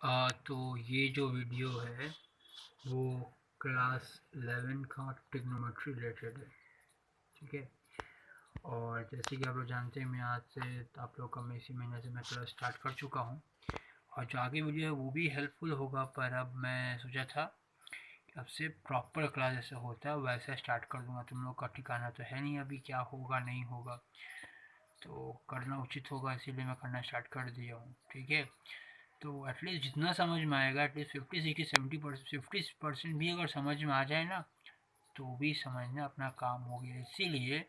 तो ये जो वीडियो है वो क्लास 11 का ट्रिग्नोमेट्री रिलेटेड है। ठीक है। और जैसे कि आप लोग जानते हैं, मैं आज से आप लोग का मैं इसी महीने से मैं क्लास स्टार्ट कर चुका हूँ। और जो आगे वीडियो है वो भी हेल्पफुल होगा, पर अब मैं सोचा था कि अब से प्रॉपर क्लास जैसे होता है वैसे स्टार्ट कर दूंगा। तुम लोग का ठिकाना तो है नहीं अभी क्या होगा नहीं होगा, तो करना उचित होगा, इसीलिए मैं करना स्टार्ट कर दिया हूँ। ठीक है। तो एटलीस्ट जितना समझ में आएगा, एटलीस्ट 50 60 70% 50% भी अगर समझ में आ जाए ना, तो भी समझना अपना काम हो गया। इसीलिए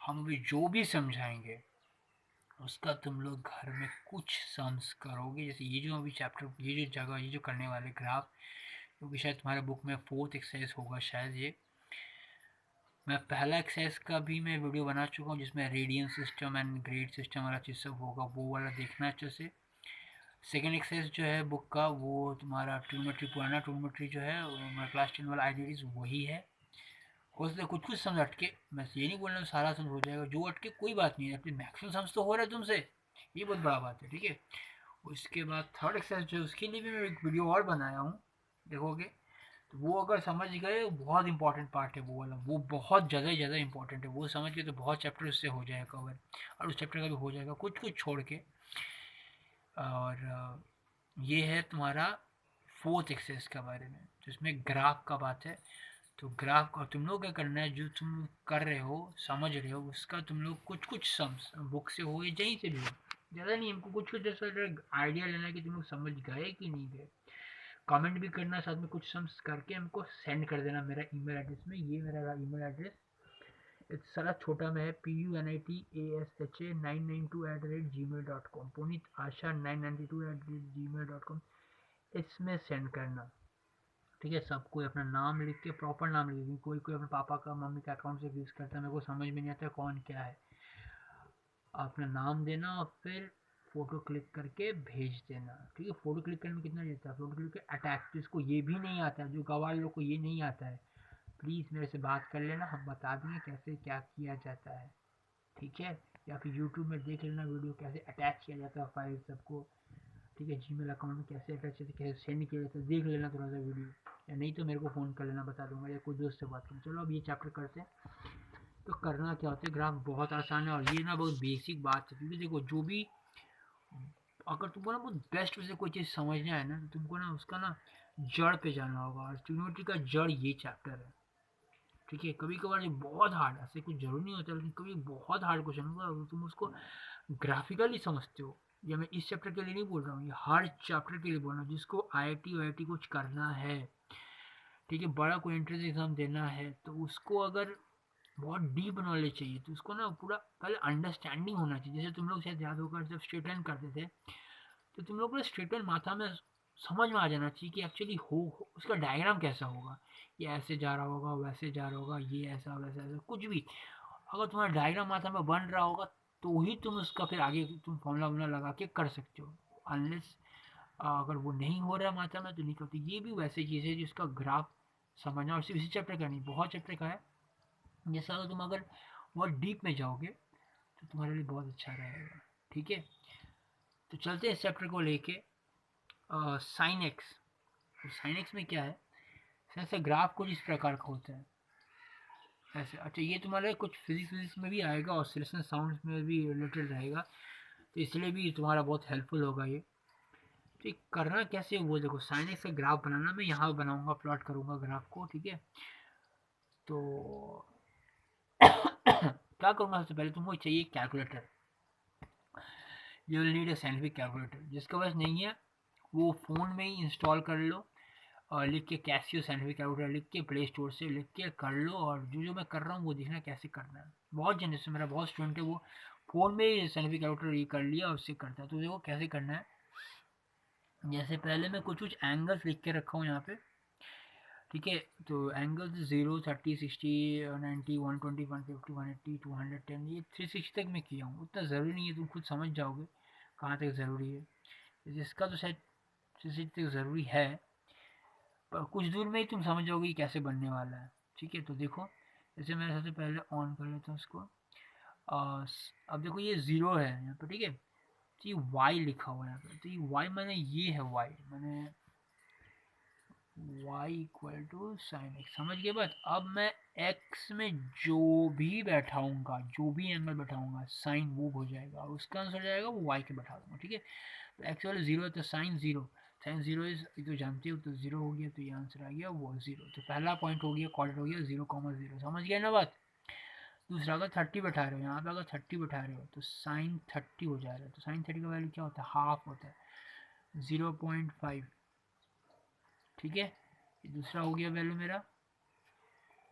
हम भी जो भी समझाएंगे उसका तुम लोग घर में कुछ सम्स करोगे। जैसे ये जो अभी चैप्टर, ये जो जगह, ये जो करने वाले ग्राफ, क्योंकि शायद तुम्हारे बुक में 4th एक्सरसाइज होगा शायद ये। मैं पहला एक्सरसाइज का भी मैं वीडियो बना चुका हूँ जिसमें radian system and grade system वाला चीज़ सब होगा, वो वाला देखना अच्छे से। सेकेंड एक्सरसाइज जो है बुक का, वो तुम्हारा ट्रिग्नोमेट्री, पुराना ट्रिग्नोमेट्री जो है हमारा क्लास 10 वाला आइडेंटिटीज वही है। हो सकता है कुछ कुछ समझ अटके, मैं ये नहीं बोल रहा हूँ सारा समझ हो जाएगा, जो अटके कोई बात नहीं है, अपनी मैक्सिमम समझ तो हो रहा है तुमसे, ये बहुत बड़ा बात है। ठीक है। उसके बाद थर्ड एक्सरसाइज जो है उसके लिए भी मैं एक वीडियो और बनाया हूँ, देखोगे तो वो अगर समझ गए, बहुत इंपॉर्टेंट पार्ट है वो वाला, वो बहुत ज़्यादा इंपॉर्टेंट है, वो समझ के तो बहुत चैप्टर उससे हो जाएगा कवर, और उस चैप्टर का भी हो जाएगा कुछ कुछ छोड़ के। और ये है तुम्हारा 4th एक्सरसाइज के बारे में, जिसमें ग्राफ का बात है। तो ग्राफ का तुम लोग क्या करना है, जो तुम कर रहे हो समझ रहे हो उसका तुम लोग कुछ कुछ सम्स बुक से हो या कहीं से भी हो, ज़्यादा नहीं, हमको कुछ कुछ जैसा आइडिया लेना है कि तुम लोग समझ गए कि नहीं गए। कमेंट भी करना, साथ में कुछ सम्स करके हमको सेंड कर देना मेरा ईमेल एड्रेस में। ये मेरा ईमेल एड्रेस सारा छोटा में है, punitash992@gmail.com, पुनीत आशा 992@gmail.com, इसमें सेंड करना। ठीक है। सब कोई अपना नाम लिख के, प्रॉपर नाम लिख के, कोई कोई अपने पापा का मम्मी का अकाउंट से यूज़ करता है, मेरे को समझ में नहीं आता कौन क्या है। अपना नाम देना और फिर फ़ोटो क्लिक करके भेज देना। ठीक है। फ़ोटो क्लिक करने में कितना लेता है, फ़ोटो क्लिक के अटैच, जिसको ये भी नहीं आता है, जो गवार लोग को ये नहीं आता है, प्लीज़ मेरे से बात कर लेना, हम बता देंगे कैसे क्या किया जाता है। ठीक है। या फिर यूट्यूब में देख लेना वीडियो कैसे अटैच किया जाता है फाइल सबको। ठीक है। जीमेल अकाउंट में कैसे अटैच करते, कैसे सेंड किया जाता है, देख लेना थोड़ा सा वीडियो, या नहीं तो मेरे को फ़ोन कर लेना, बता दूंगा, या कोई दोस्त से बात करूँ। चलो अब ये चैप्टर करते हैं। तो करना क्या होता है, ग्राफ बहुत आसान है, और ये ना बहुत बेसिक बात है, क्योंकि देखो जो भी, अगर तुमको ना बहुत बेस्ट वैसे कोई चीज़ समझना है ना, तो तुमको ना उसका ना जड़ पे जाना होगा, और ट्रिग्नोमेट्री का जड़ ये चैप्टर है। ठीक है। कभी कभार ये बहुत हार्ड, ऐसे कुछ जरूरी नहीं होता, लेकिन कभी बहुत हार्ड क्वेश्चन होगा और तुम उसको ग्राफिकली समझते हो। या मैं इस चैप्टर के लिए नहीं बोल रहा हूँ, ये हर चैप्टर के लिए बोल रहा हूँ, जिसको आईआईटी वाईआईटी कुछ करना है, ठीक है, बड़ा कोई एंट्रेंस एग्जाम देना है, तो उसको अगर बहुत डीप नॉलेज चाहिए, तो उसको ना पूरा पहले अंडरस्टैंडिंग होना चाहिए। जैसे तुम लोग शायद याद होगा जब स्ट्रेट लाइन करते थे, तो तुम लोग को स्ट्रेट लाइन माथा में समझ में आ जाना चाहिए कि एक्चुअली उसका डायग्राम कैसा होगा, ये ऐसे जा रहा होगा, वैसे जा रहा होगा, ये ऐसा वैसा ऐसा, कुछ भी अगर तुम्हारा डायग्राम माथा में बन रहा होगा, तो ही तुम उसका फिर आगे तुम फॉर्मूला वॉर्मूला लगा के कर सकते हो। अनलेस अगर वो नहीं हो रहा माथा में तो नहीं करती। ये भी वैसे चीज़ है जिसका ग्राफ समझना, और सिर्फ इसी चैप्टर का नहीं, बहुत चैप्टर का है। जैसा अगर तुम अगर बहुत डीप में जाओगे तो तुम्हारे लिए बहुत अच्छा रहेगा। ठीक है। तो चलते हैं इस चैप्टर को लेके, साइन एक्स। तो साइन एक्स में क्या है, ऐसे ग्राफ कुछ इस प्रकार का होता है ऐसे। अच्छा, ये तुम्हारे कुछ फिजिक्स में भी आएगा, ऑसिलेशन साउंड में भी रिलेटेड रहेगा, तो इसलिए भी तुम्हारा बहुत हेल्पफुल होगा ये। तो ये करना कैसे, वो देखो साइन एक्स का ग्राफ बनाना, मैं यहाँ बनाऊंगा, प्लॉट करूंगा ग्राफ को। ठीक है। तो क्या करूँगा, सबसे पहले तुमको चाहिए calculator. You will need a scientific calculator, जिसके पास नहीं है वो फ़ोन में ही इंस्टॉल कर लो, और लिख के कैसियो साइंटिफिक कैलकुलेटर लिख के प्ले स्टोर से लिख के कर लो, और जो जो मैं कर रहा हूँ वो देखना कैसे करना है। बहुत जन, जैसे मेरा बहुत स्टूडेंट है वो फ़ोन में ही साइंटिफिक कैलकुलेटर ये कर लिया और उससे करता है। तो देखो कैसे करना है। जैसे पहले मैं कुछ कुछ एंगल्स लिख के रखा हूँ यहाँ पे। ठीक है। तो एंगल्स 0, 30, 60, 90, 120, 150, 180, 210, ये 360 तक मैं किया हूँ, उतना ज़रूरी नहीं है, तुम खुद समझ जाओगे कहाँ तक ज़रूरी है। जिसका तो शायद 360 तक ज़रूरी है, पर कुछ दूर में ही तुम समझ जाओगे कि कैसे बनने वाला है। ठीक है। तो देखो, जैसे मैं सबसे पहले ऑन कर लेता हूँ इसको। अब देखो ये ज़ीरो है यहाँ पर। ठीक है। तो ये वाई लिखा हुआ है यहाँ पे, तो ये वाई मैंने, ये है वाई मैंने, y equal to sine x, समझ गए बात। अब मैं x में जो भी बैठाऊंगा, जो भी एंगल बैठाऊंगा, साइन वो हो जाएगा और उसका आंसर जाएगा वो y के बैठा दूंगा, ठीक है। तो x वाले जीरो है तो sine zero, sine zero is, तो जानते हो, तो जीरो हो गया, तो ये आंसर आ गया वो जीरो। तो पहला पॉइंट हो गया, क्वाड्रेंट हो गया 0,0, समझ गया ना बात। दूसरा, अगर 30 बैठा रहे हो यहाँ पे, अगर 30 बैठा रहे हो तो साइन 30 हो जा रहा है, तो साइन 30 का वैल्यू क्या होता है, हाफ होता है 0.5, ठीक है। ये दूसरा हो गया वैल्यू मेरा।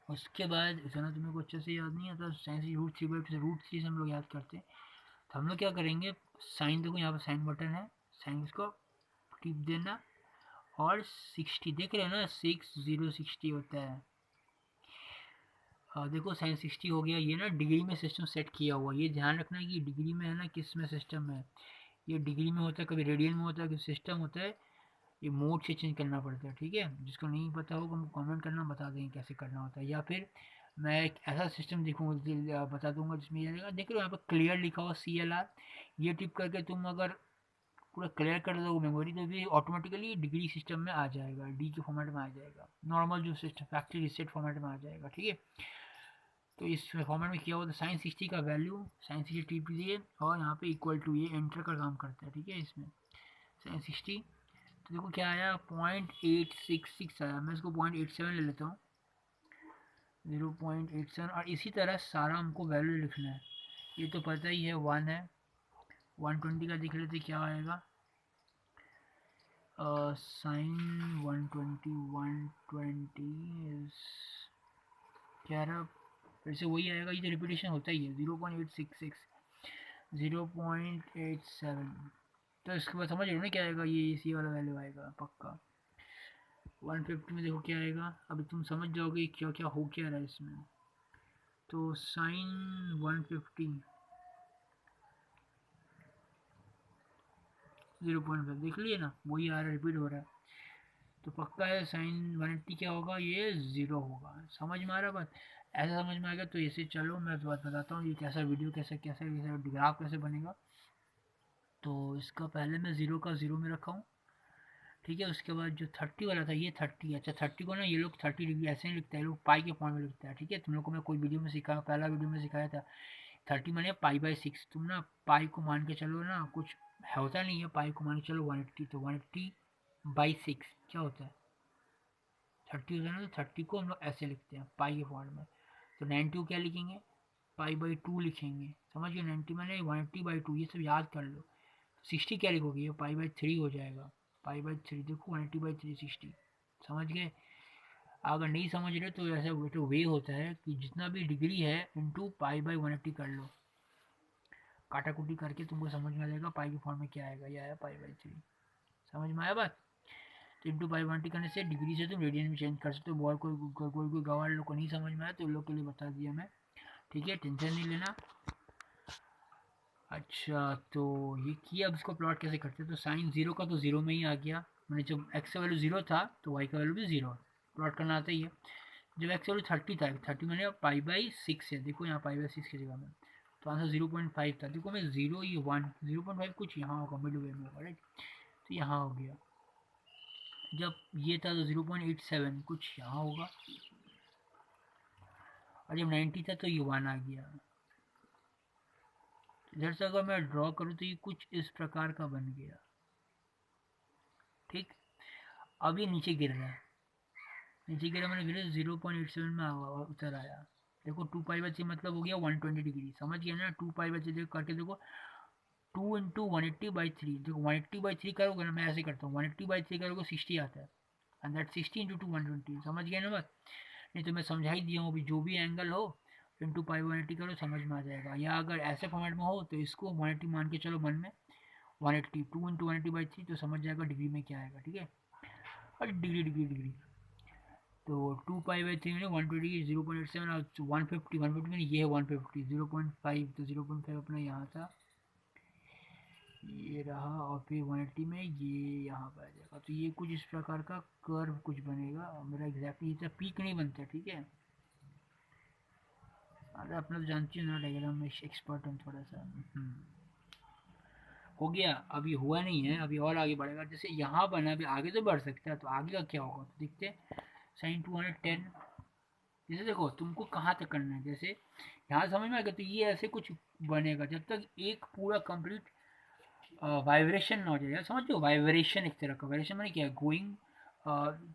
उसके बाद इतना तुम्हें को अच्छे से याद नहीं आता, साइन से root three by two, root three से हम लोग याद करते हैं। तो हम लोग क्या करेंगे, साइन देखो यहाँ पर साइन बटन है, साइन इसको टिप देना, और 60 देख रहे हैं ना, 60 होता है। देखो साइन 60 हो गया, ये ना डिग्री में सिस्टम सेट किया हुआ, ये ध्यान रखना है कि डिग्री में है ना, किस में सिस्टम है, ये डिग्री में होता है, कभी रेडियन में होता है, कभी सिस्टम होता है, ये मोड से चेंज करना पड़ता है, ठीक है। जिसको नहीं पता होगा हमको कमेंट करना, बता देंगे कैसे करना होता है, या फिर मैं एक ऐसा सिस्टम दिखूँगा, बता दूंगा जिसमें ये देख रहे हो यहाँ पर क्लियर लिखा हुआ CLR, ये टिप करके तुम अगर पूरा क्लियर कर दोगे मेमोरी, तो भी ऑटोमेटिकली डिग्री सिस्टम में आ जाएगा, डी के फॉर्मेट में आ जाएगा, नॉर्मल जो सिस्टम फैक्ट्री रिसेट फॉर्मेट में आ जाएगा, ठीक है। तो इस फॉर्मेट में किया हुआ, तो साइन 60 का वैल्यू, साइन 60 टिप दिए और यहाँ पे इक्वल टू, ये एंटर का काम करता है, ठीक है। इसमें साइन 60, तो देखो क्या आया, 0.866 आया, मैं इसको 0.87 ले लेता हूँ, 0.87। और इसी तरह सारा हमको वैल्यू लिखना है, ये तो पता ही है 1 है, 120 का देख लेते क्या आएगा, साइन 120, 120 क्या रहा, फिर से वही आएगा, ये तो रिपीटेशन होता ही है, 0.866, 0.87। तो इसके बाद समझ रहे हो ना क्या आएगा, ये इसी वाला वैल्यू आएगा पक्का। 150 में देखो क्या आएगा, अभी तुम समझ जाओगे क्या क्या हो क्या रहा है इसमें। तो साइन 150, 0.5 देख लिए ना, वही आ रहा है, रिपीट हो रहा है, तो पक्का है साइन 180 क्या होगा, ये ज़ीरो होगा। समझ में आ रहा बात, ऐसा समझ में आ गया तो ऐसे चलो मैं बात बताता हूँ, ये कैसा वीडियो कैसे कैसे कैसे ग्राफ कैसे बनेगा। तो इसका पहले मैं ज़ीरो का ज़ीरो में रखा हूँ, ठीक है। उसके बाद जो 30 वाला था, ये 30, अच्छा 30 को ना ये लोग 30 डिग्री ऐसे नहीं लिखता है, लोग पाई के फॉर्म में लिखता है, ठीक है। तुम लोग को मैं कोई वीडियो में सिखाया, पहला वीडियो में सिखाया था, 30 माने पाई/6, तुम ना पाई को मान के चलो ना, कुछ होता नहीं है, पाई को मान के चलो 180, तो 180/6 क्या होता है, 30 होता है ना, तो 30 को हम लोग ऐसे लिखते हैं पाई के फॉर्म में। तो 90 को क्या लिखेंगे, पाई/2 लिखेंगे, समझ गए, 90 माने 180/2, ये सब याद कर लो। 60 क्या लिखोगे, ये पाई/3 हो जाएगा, पाई/3 देखो, 180/3 60, समझ गए। अगर नहीं समझ रहे तो ऐसा तो वे होता है कि जितना भी डिग्री है इंटू पाई/180 कर लो, काटा कुटी करके तुमको समझ में आ जाएगा पाई के फॉर्म में क्या आएगा, ये आया पाई/3, समझ में आया बात। तो इंटू पाई/180 करने से डिग्री से तुम रेडियन में चेंज कर सकते हो। बहुत कोई गवार लोग को नहीं समझ में आया तो उन लोग के लिए बता दिया मैं, ठीक है, टेंशन नहीं लेना। अच्छा, तो ये किया, अब इसको प्लॉट कैसे करते हैं, तो साइन जीरो का तो जीरो में ही आ गया, मैंने जब एक्स का वैल्यू जीरो था तो वाई का वैल्यू भी जीरो, प्लॉट करना आता ही है। जब एक्स वैल्यू 30 था, 30 मैंने पाई/6 है, देखो यहाँ पाई/6 की जगह में, तो आंसर 0.5 था, देखो मैं जीरो, ये 1, 0.5 कुछ यहाँ होगा, मिड वे में होगा, राइट, तो यहाँ हो गया। जब ये था तो 0.87 कुछ यहाँ होगा, और जब 90 था तो ये 1 आ गया। इधर से अगर मैं ड्रॉ करूँ तो ये कुछ इस प्रकार का बन गया, ठीक। अब ये नीचे गिर रहा है, नीचे गिरा मैंने, गिरे 0.87 में उतर आया। देखो 2 पाई/3 मतलब हो गया 120 डिग्री, समझ गया ना, 2 पाई/3 देखो करके देखो, 2 इंटू 180/3, देखो 180/3 करोगे ना, मैं ऐसे करता हूँ, 180/3 करोगे 60 आता है, एंड दैट 60 इंटू 2 120, समझ गया ना बात। नहीं तो मैं समझा ही दिया हूँ अभी, जो भी एंगल हो इंटू पाई/180 करो, समझ में आ जाएगा। या अगर ऐसे फॉर्मेट में हो तो इसको 180 मान के चलो, 1 में 180, 2 इंटू 180/3, तो समझ जाएगा डिग्री में क्या आएगा, ठीक है। और डिग्री डिग्री डिग्री, तो 2 पाई/3 में 120, 0.87, और 150 में ये है 150, 0.5, तो 0.5 अपना यहाँ था, ये रहा, और फिर 180 में ये यहाँ पर आ जाएगा। तो ये कुछ इस प्रकार का कर्व कुछ बनेगा, मेरा एग्जैक्टली इतना पीक नहीं बनता, ठीक है। अरे अपना तो जानती हूँ ना, डायग्राम में एक्सपर्ट हूँ थोड़ा सा। हो गया, अभी हुआ नहीं है, अभी और आगे बढ़ेगा। जैसे यहाँ बना, अभी आगे तो बढ़ सकता है, तो आगे का क्या होगा तो देखते हैं। साइन 210, जैसे देखो तुमको कहाँ तक करना है, जैसे यहाँ समझ में आ गया, तो ये ऐसे कुछ बनेगा जब तक एक पूरा कंप्लीट वाइब्रेशन ना हो जाए। यार समझ लो, वाइब्रेशन एक तरह का, वाइब्रेशन मैंने क्या है,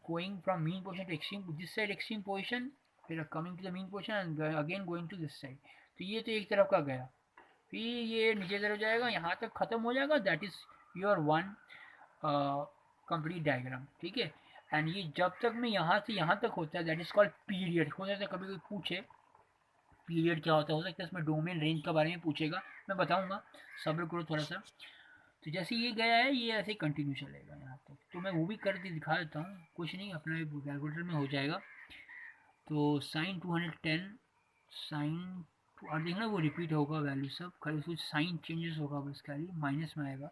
going from mean position to extreme, this side extreme position, फिर coming to the mean position and again going to this side. तो ये तो एक तरफ का गया, फिर ये नीचे तरफ जाएगा, यहाँ तक खत्म हो जाएगा, that is your one complete diagram, ठीक है। एंड ये जब तक में यहाँ से यहाँ तक होता है, दैट इज कॉल्ड पीरियड। हो सकता है कभी कोई पूछे पीरियड क्या होता है, हो सकता है इसमें डोमेन रेंज के बारे में पूछेगा, मैं बताऊंगा, सब्र करो थोड़ा सा। तो जैसे ये गया है, ये ऐसे कंटिन्यू चलेगा यहाँ तक, तो मैं वो भी करके दिखा देता हूँ, कुछ नहीं, अपना कैलकुलेटर में हो जाएगा। तो साइन 210, साइन, और देखना वो रिपीट होगा वैल्यू सब, खाली कुछ साइन चेंजेस होगा बस, खाली माइनस में आएगा।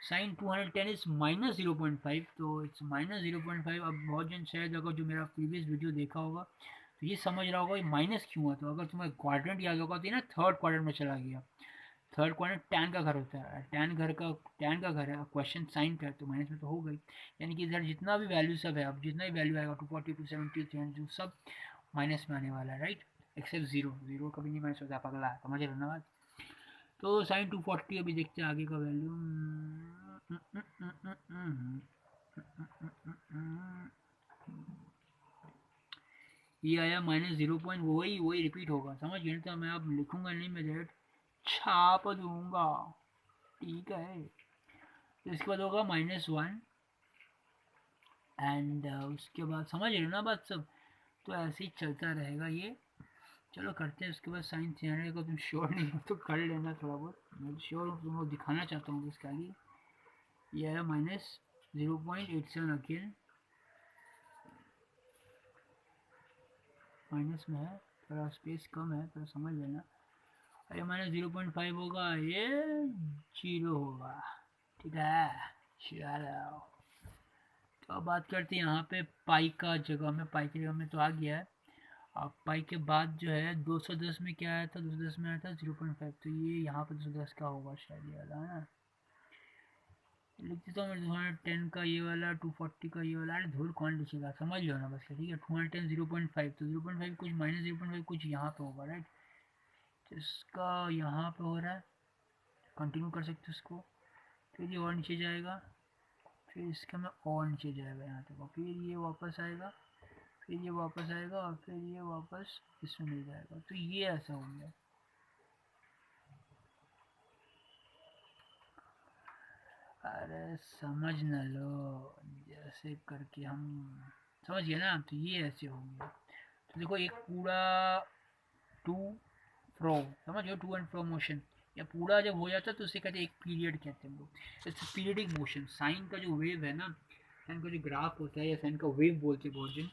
साइन 210 इज माइनस 0.5, तो इट्स माइनस 0.5। अब बहुत जन शायद अगर जो मेरा प्रीवियस वीडियो देखा होगा तो ये समझ रहा होगा ये माइनस क्यों हुआ। तो अगर तुम्हें क्वाड्रेंट याद होगा तो ये ना थर्ड क्वाड्रेंट में चला गया। थर्ड क्वाड्रेंट टैन का घर होता है, टैन का घर है, क्वेश्चन साइन का है, तो माइनस में तो हो गई। यानी कि इधर जितना भी वैल्यू सब है, अब जितना भी वैल्यू आएगा 240, 270, 300 सब माइनस में आने वाला है, राइट, एक्सेप्ट जीरो। जीरो कभी नहीं माइनस होता, पगला, समझ रहे हो ना बात। तो साइन 240, अभी देखते हैं आगे का वैल्यू। ये आया माइनस 0. वही वही रिपीट होगा, समझ गए। तो मैं अब लिखूंगा नहीं, मैं डायरेक्ट छाप दूंगा, ठीक है। तो इसके बाद होगा -1, एंड उसके बाद समझ रहे हो ना बात सब। तो ऐसे ही चलता रहेगा ये। चलो करते हैं। उसके बाद साइन 300 को तुम श्योर नहीं हो तो कर लेना थोड़ा बहुत, मैं श्योर हूँ, तुम लोग दिखाना चाहता हूँ इसके आगे। ये है -0.87, अगेन माइनस में है, थोड़ा स्पेस कम है, थोड़ा समझ लेना। अरे -0.5 होगा, ये 0 होगा, ठीक है। चलो, तो अब बात करते हैं यहाँ पे पाई का जगह में, पाई की जगह में तो आ गया है। अब पाई के बाद जो है 210 में क्या आया था, 210 में आया था 0.5, तो ये यहाँ पे 210 का होगा शायद, ये वाला है ना। लिख देता हूँ मैं 210 का ये वाला, 240 का ये वाला। अरे धूल कौन लिखेगा, समझ लो ना बस, ठीक है। 210 0.5, तो 0.5 कुछ -0.5 कुछ यहाँ पे होगा, राइट। तो इसका यहाँ पे हो रहा है, कंटिन्यू कर सकते हो इसको, फिर ये और नीचे जाएगा, फिर इसका में और नीचे जाएगा यहाँ तक, फिर ये वापस आएगा, फिर ये वापस आएगा, और फिर ये वापस इसमें मिल जाएगा। तो ये ऐसा हो गया। अरे समझ न लो, जैसे करके हम समझ गए ना, तो ये ऐसे हो गया। तो देखो एक पूरा टू फ्रो, समझ लो, टू एंड फ्रो मोशन, या पूरा जब हो जाता है तो उसे कहते हैं एक पीरियड कहते हैं हम लोग। It's periodic motion. साइन का जो वेव है ना, साइन का जो ग्राफ होता है, या साइन का वेव बोलते हैं बहुत जन,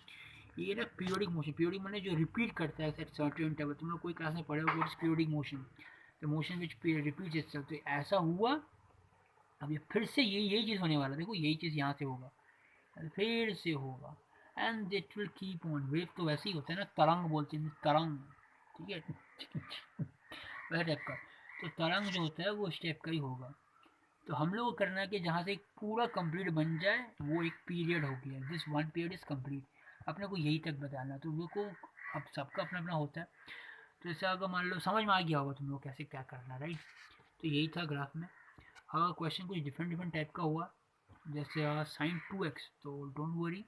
ये ना पीरियडिक मोशन, पीरियडिक माने जो रिपीट करता है एट सर्टेन इंटरवल। तुम लोग कोई क्लास में पढ़े हो, periodic motion, the motion which repeats itself. तो ऐसा हुआ, अब ये फिर से यही चीज़ होने वाला, देखो यही चीज़ यहाँ से होगा, फिर से होगा, and it will keep on. Wave तो वैसे ही होता है ना, तरंग बोलते हैं, तरंग, ठीक है। वह टाइप का। तो तरंग जो होता है वो इस टाइप का ही होगा। तो हम लोग को करना है कि जहाँ से एक पूरा कंप्लीट बन जाए, वो एक पीरियड हो गया, this one period is complete, अपने को यही तक बताना। तो वो को अब सबका अपना अपना होता है। तो जैसे अगर मान लो समझ में आ गया होगा तुम लोग कैसे क्या करना, राइट। तो यही था ग्राफ में। अगर क्वेश्चन कुछ डिफरेंट डिफरेंट टाइप का हुआ, जैसे साइन 2x, तो डोंट वरी,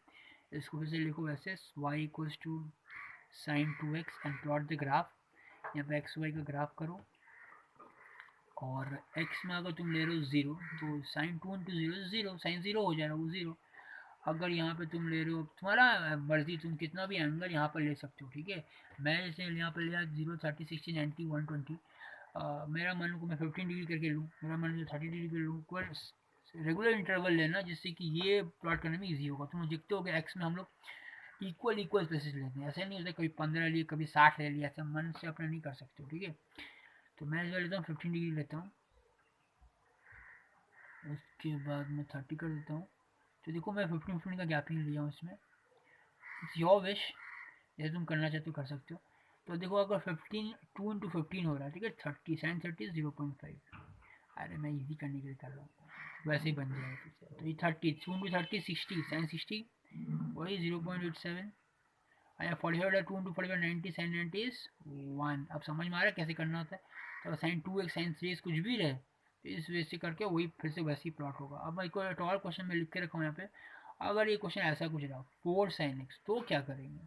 इसको फिर से लिखो वैसे, y equals to sine 2x and plot the graph. यहाँ पे एक्स वाई का ग्राफ करो, और x में अगर तुम ले रहे हो 0, तो साइन 2 इंटू 0 0, साइन 0 हो जाएगा वो 0। अगर यहाँ पे तुम ले रहे हो, तुम्हारा मर्जी, तुम कितना भी एंगल यहाँ पर ले सकते हो, ठीक है। मैं जैसे यहाँ पर लिया 0, 30, 60, 90, 120। मेरा मन को मैं 15 डिग्री करके लूँ, मेरा मन 30 डिग्री कर लूँ, पर रेगुलर इंटरवल लेना, जिससे कि ये प्लॉट करने में ईजी होगा। तुम देखते हो कि एक्स में हम लोग इक्वल स्पेसिस लेते हैं, ऐसा नहीं होता कभी 15 लिए कभी 60 ले लिया, ऐसा मन से अपना नहीं कर सकते हो, ठीक है। तो मैं जो लेता हूँ 15 डिग्री लेता हूँ, उसके बाद मैं 30 कर देता हूँ। तो देखो मैं 15 का गैपिंग लिया हूँ इसमें, इट्स योर विश, जैसे तुम करना चाहते हो कर सकते हो। तो देखो अगर 15 2 इंटू 15 हो रहा है, ठीक है, 30, साइन 30 0.5, अरे मैं इजी करने के लिए कर रहा हूँ, वैसे ही बन जाएगा फिर से। तो ये 30 2 into 30 60 sin 60 वही 0.87। अच्छा 45 2 into 45 90 sin 90 इज 1। अब समझ में आ रहा है कैसे करना होता है। तो साइन 2x साइन 3x कुछ भी रहे तो इस वजह से करके वही फिर से वैसे ही प्लॉट होगा। अब मैं एक और क्वेश्चन में लिख के रखा हूँ यहाँ पे। अगर ये क्वेश्चन ऐसा कुछ रहा 4 sin x तो क्या करेंगे?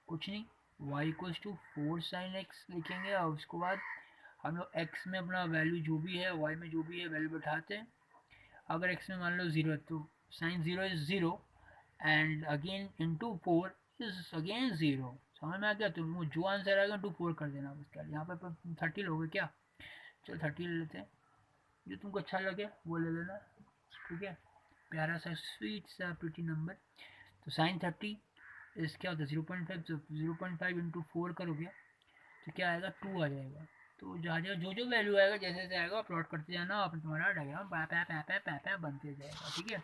कुछ नहीं, y equals to 4 sin x लिखेंगे और उसके बाद हम लोग x में अपना वैल्यू जो भी है y में जो भी है वैल्यू बैठाते हैं। अगर x में मान लो 0 है तो sine 0 is 0 and again into 4 is again 0। समझ में आ गया? तो जो आंसर आएगा इंटू 4 कर देना उसका। यहाँ पे 30 लोगे क्या? चलो 30 ले लेते हैं, जो तुमको अच्छा लगे वो ले लेना, ठीक है। प्यारा सा स्वीट सा प्रिटी नंबर। तो साइन 30 इस क्या होता है 0.5, तो 0.5 इंटू 4 करोगे तो क्या आएगा 2 आ जाएगा। तो जहाँ जहाँ जो जो वैल्यू आएगा जैसे जैसे आएगा प्लॉट करते जाना, आप तुम्हारा डायग्राम पै बनते जाएगा, ठीक है।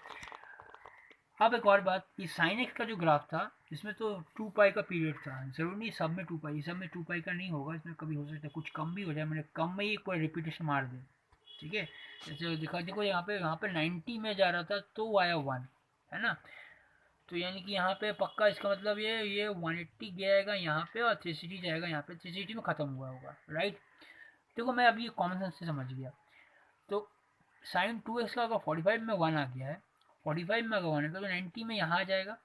अब एक और बात, ये साइन एक्स का जो ग्राफ था इसमें तो 2 पाई का पीरियड था, जरूर नहीं सब में 2 पाई, सब में 2 पाई का नहीं होगा, इसमें कभी हो सकता है कुछ कम भी हो जाए, मैंने कम में ही एक बार रिपीटेशन मार दे, ठीक है। जैसे दिखा देखो यहाँ पे 90 में जा रहा था तो आया 1, है ना। तो यानी कि यहाँ पे पक्का इसका मतलब ये 180 जाएगा यहाँ पे और 360 जाएगा यहाँ पे, 360 में ख़त्म हुआ होगा, राइट। देखो मैं अभी कॉमन सेंस से समझ गया। तो साइन 2x का अगर 45 में 1 आ गया है, 45 में अगर 1 है तो 90 में यहाँ आ जाएगा,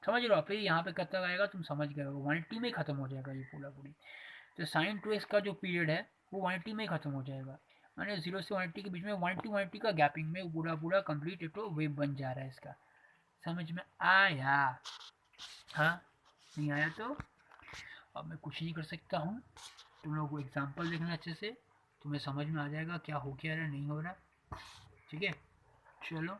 समझ लो। फिर यहाँ पे कब तक आएगा तुम समझ गए हो, 180 में ही खत्म हो जाएगा ये पूरा पूरी। तो साइन 2x का जो पीरियड है वो 180 में ही खत्म हो जाएगा, माने 0 से 180 के बीच में 180 का गैपिंग में पूरा पूरा कंप्लीट एक तो वेव बन जा रहा है इसका। समझ में आया? हाँ, नहीं आया तो अब मैं कुछ नहीं कर सकता हूँ, तुम लोग को एग्जाम्पल देखना अच्छे से, तुम्हें समझ में आ जाएगा क्या हो क्या रहा नहीं हो रहा, ठीक है। चलो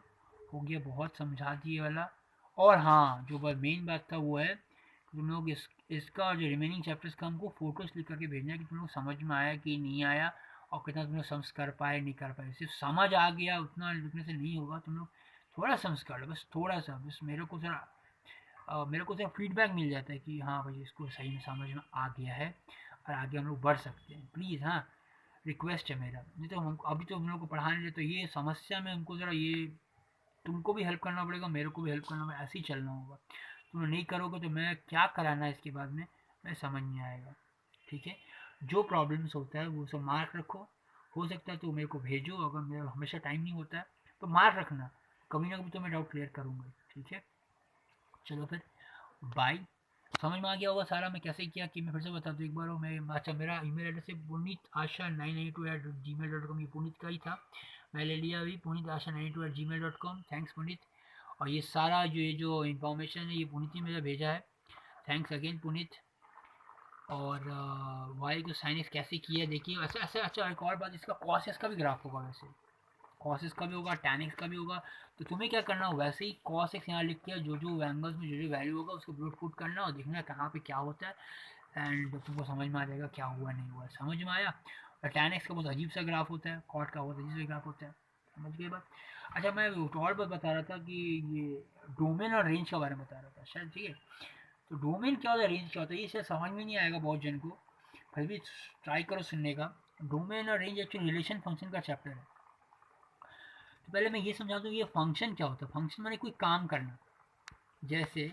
हो गया, बहुत समझा दिए वाला। और हाँ, जो मेन बात था वो है कि तुम लोग इसका जो रिमेनिंग चैप्टर्स का हमको फोटोज लिख करके भेजना है कि तुम लोग समझ में आया कि नहीं आया और कितना तुम लोग समझ कर पाए नहीं कर पाए। सिर्फ समझ आ गया उतना लिखने से नहीं होगा, तुम लोग थोड़ा समझ कर लो, बस थोड़ा सा, बस मेरे को सिर्फ फीडबैक मिल जाता है कि हाँ भाई इसको सही में समझ में आ गया है और आगे हम लोग बढ़ सकते हैं। प्लीज़ हाँ, रिक्वेस्ट है मेरा, नहीं तो हम अभी तो हम लोग को पढ़ाने लिए तो ये समस्या में हमको ज़रा ये तुमको भी हेल्प करना पड़ेगा, मेरे को भी हेल्प करना पड़ेगा, ऐसे ही चलना होगा। तुम नहीं करोगे तो मैं क्या कराना है इसके बाद में मैं समझ नहीं आएगा, ठीक है। जो प्रॉब्लम्स होता है वो सब मार्क रखो, हो सकता है तो मेरे को भेजो, अगर मेरा हमेशा टाइम नहीं होता है तो मार्क रखना, कभी ना कभी तो मैं डाउट क्लियर करूँगा, ठीक है। चलो फिर बाय। समझ में आ गया होगा सारा मैं कैसे किया कि मैं फिर से बता दूँ एक बार। मैं अच्छा, मेरा ईमेल एड्रेस है पुनीत आशा 992@gmail.com, ये पुनीत का ही था, मैं ले लिया अभी, पुनीत आशा 992@gmail.com। थैंक्स पुनीत। और ये सारा ये जो इन्फॉर्मेशन है ये पुनीत ही मेरा भेजा है, थैंक्स अगेन पुनीत। और वाई को साइन एक्स कैसे किया देखिए वैसे ऐसे। अच्छा एक और बात, इसका कॉस एक्स का भी ग्राफ होगा, वैसे कॉस एक्स का भी होगा, टैन एक्स का भी होगा। तो तुम्हें क्या करना, वैसे ही कॉस एक्स यहाँ लिख के जो जो एंगल्स में जो जो वैल्यू होगा उसको ब्रूट पुट करना और देखना कहाँ पे क्या होता है, एंड तुमको समझ में आ जाएगा क्या हुआ नहीं हुआ। समझ में आया? और टैन एक्स का बहुत अजीब सा ग्राफ होता है, कॉट का बहुत अजीब सा ग्राफ होता है, समझ गए बात। अच्छा मैं और बात बता रहा था कि ये डोमेन और रेंज के बारे में बता रहा था शायद, ठीक है। तो डोमेन क्या होता है, रेंज क्या होता है, ये शायद समझ में नहीं आएगा बहुत जन को, फिर भी ट्राई करो सुनने का। डोमेन और रेंज एक्चुअली रिलेशन फंक्शन का चैप्टर है। तो पहले मैं ये समझा दूँ ये फंक्शन क्या होता है। फंक्शन माने कोई काम करना, जैसे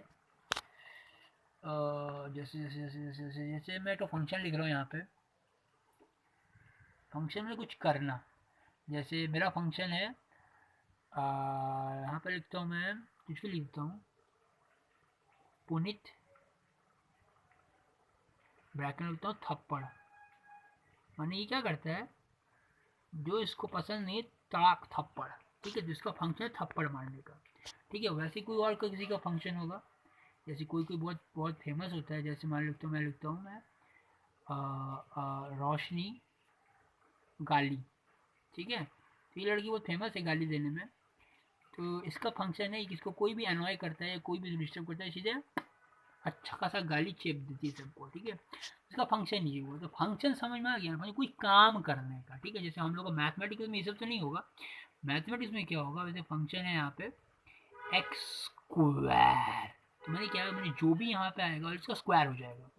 जैसे जैसे जैसे जैसे जैसे जैसे मैं तो फंक्शन लिख रहा हूँ यहाँ पे, फंक्शन में कुछ करना, जैसे मेरा फंक्शन है यहाँ पे लिखता हूँ मैं, कुछ भी लिखता हूँ पुनित ब्रैकेट में लिखता हूँ थप्पड़, माने ये क्या करता है, जो इसको पसंद नहीं ताक थप्पड़, ठीक है। जिसका फंक्शन है थप्पड़ मारने का, ठीक है। वैसे कोई और किसी का फंक्शन होगा, जैसे कोई कोई बहुत बहुत फेमस होता है, जैसे मान लिखता हूँ मैं रोशनी गाली, ठीक है। तो ये लड़की बहुत फेमस है गाली देने में, तो इसका फंक्शन है इसको कोई भी अनॉय करता है कोई भी डिस्टर्ब करता है सीधे अच्छा खासा गाली चेप देती है सबको, ठीक है। इसका फंक्शन ये हुआ। तो फंक्शन समझ में आ गया ना, कोई काम करने का, ठीक है। जैसे हम लोग को मैथमेटिक्स में ये सब तो नहीं होगा, मैथमेटिक्स में क्या होगा, वैसे फंक्शन है यहाँ पे एक्स स्क्वायर, तो मैंने क्या मैंने जो भी यहाँ पे आएगा इसका स्क्वायर हो जाएगा,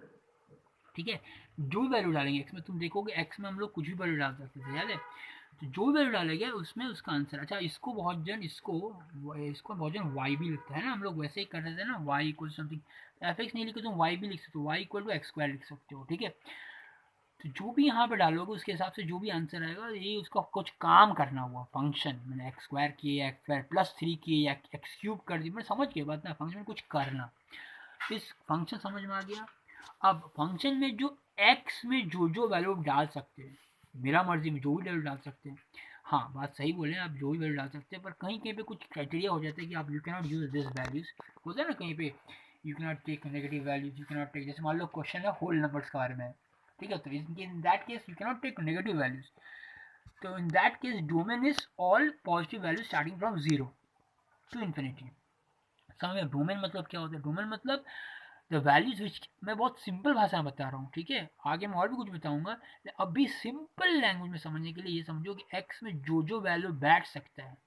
ठीक है। जो भी वैल्यू डालेंगे एक्स में, तुम देखोगे एक्स में हम लोग कुछ भी वैल्यू डाल सकते थे, याद है। तो जो वैल्यू डालेगा उसमें उसका आंसर। अच्छा, इसको बहुत जन बहुत जन वाई भी लिखता है ना, हम लोग वैसे ही कर रहे थे ना, y equal something, f x नहीं लिखे तो वाई भी लिख सकते हो, y equal to x square लिख सकते हो, ठीक है। तो जो भी यहाँ पे डालोगे उसके हिसाब से जो भी आंसर आएगा, ये उसका कुछ काम करना हुआ फंक्शन, मैंने एक्स स्क्वायर किए, एक्स स्क्वायर प्लस 3 किए, या एक्स क्यूब कर दी, मैं समझ गया बात ना, फंक्शन में कुछ करना। इस फंक्शन समझ में आ गया। अब फंक्शन में जो एक्स में जो वैल्यू डाल सकते हैं, मेरा मर्जी में जो भी वैल्यू डाल सकते हैं, हाँ बात सही बोले, आप जो भी वैल्यू डाल सकते हैं, पर कहीं कहीं पे कुछ क्राइटेरिया हो जाता है कि आप you cannot use this values, होता है ना कहीं पे, you cannot take negative values, you cannot take, जैसे मान लो क्वेश्चन है होल नंबर्स के बारे में, ठीक है, तो in that case you cannot take negative values. तो in that case domain is all positive values starting from 0 to infinity. समझ में डोमेन मतलब क्या होता है? डोमेन मतलब द वैल्यूज विच, मैं बहुत सिंपल भाषा में बता रहा हूँ, ठीक है, आगे मैं और भी कुछ बताऊंगा, अभी सिंपल लैंग्वेज में समझने के लिए ये समझो कि एक्स में जो वैल्यू बैठ सकता है,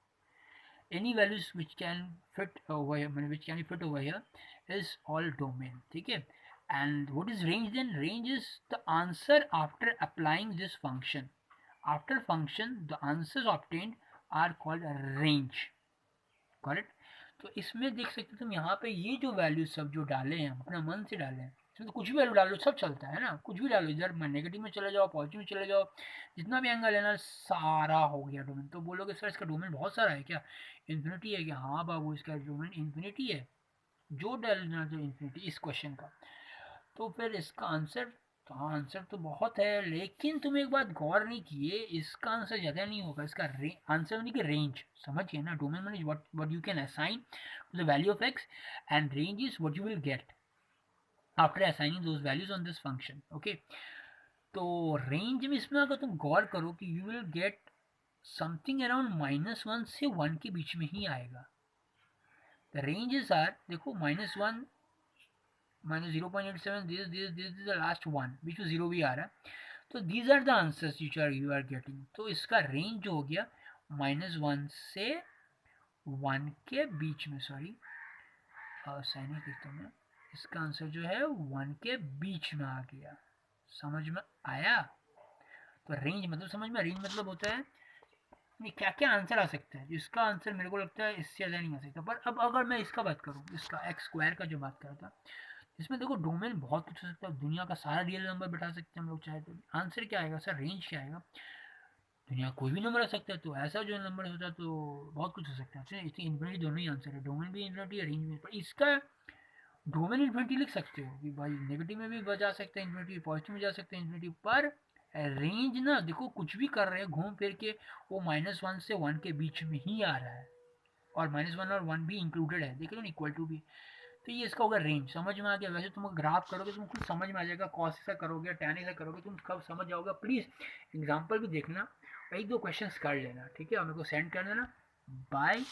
any values which can fit over here, which can be fit over here, is all domain, ठीक है। And what is range then? Range is the answer after applying this function. After function the answers obtained are called range, correct. तो इसमें देख सकते हो तुम यहाँ पे ये जो वैल्यू सब जो डाले हैं अपने मन से डाले हैं, इसमें तो कुछ भी वैल्यू डालो सब चलता है ना, कुछ भी डालो, इधर नेगेटिव में चले जाओ, पॉजिटिव में चले जाओ, जितना भी एंगल है ना सारा हो गया डोमेन। तो बोलोगे सर इसका डोमेन बहुत सारा है क्या, इन्फिनिटी है क्या? हाँ बाबू, इसका डोमेन इन्फिनिटी है, जो डालना जो इन्फिनिटी इस क्वेश्चन का। तो फिर इसका आंसर, तो हाँ आंसर तो बहुत है, लेकिन तुम एक बात गौर नहीं किए, इसका आंसर ज़्यादा नहीं होगा, इसका आंसर होने की रेंज, समझ गए ना। Domain mean what you can assign to the value of x, and range is what you will get after assigning those values on this function, okay. तो रेंज में इसमें अगर तुम गौर करो कि you will get something around -1 से 1 के बीच में ही आएगा। द रेंजेस आर, देखो -1 -0.87, this is the last one which was 0 भी आ रहा है, तो these are the answers which are you are getting। तो इसका रेंज जो हो गया -1 से 1 के बीच में, सॉरी सैनिक लिखता मैं, इसका आंसर जो है 1 के बीच में आ गया, समझ में आया। तो रेंज मतलब समझ में, रेंज मतलब होता है क्या क्या आंसर आ सकता है, इसका आंसर मेरे को लगता है इससे ज़्यादा नहीं आ सकता। पर अब अगर मैं इसका बात करूँ, इसका एक्स स्क्वायर का जो बात कर रहा था, इसमें देखो डोमेन बहुत कुछ हो सकता है, दुनिया का सारा रियल नंबर बैठा सकते हैं हम लोग चाहे तो। आंसर क्या आएगा सर, रेंज क्या आएगा, दुनिया कोई भी नंबर आ सकता है, तो ऐसा जो नंबर होता है तो बहुत कुछ हो सकता है। इसकी इन्फिनिटी दोनों ही आंसर है, डोमेन भी इन्फिनिटी है, रेंज भी। पर इसका डोमेन इन्फिनिटी लिख सकते हो कि भाई नेगेटिव में भी जा सकते हैं इन्फिनिटी, पॉजिटिव में जा सकते हैं इन्फिनिटी, पर रेंज ना देखो कुछ भी कर रहे हैं घूम फिर के वो -1 से 1 के बीच में ही आ रहा है, और -1 और 1 भी इंक्लूडेड है, देख लो ना, इक्वल टू भी। तो ये इसका होगा रेंज, समझ में आ गया। वैसे तुम ग्राफ करोगे तुम खुद समझ में आ जाएगा, कॉस ऐसा करोगे टैन ऐसा करोगे, तुम कब समझ जाओगे। प्लीज़ एग्जाम्पल भी देखना, एक दो क्वेश्चंस कर लेना, ठीक है, और मेरे को सेंड कर देना। बाय,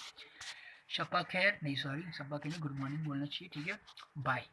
शपा खैर नहीं, सॉरी शपा के नहीं, गुड मॉर्निंग बोलना चाहिए, ठीक है, बाय।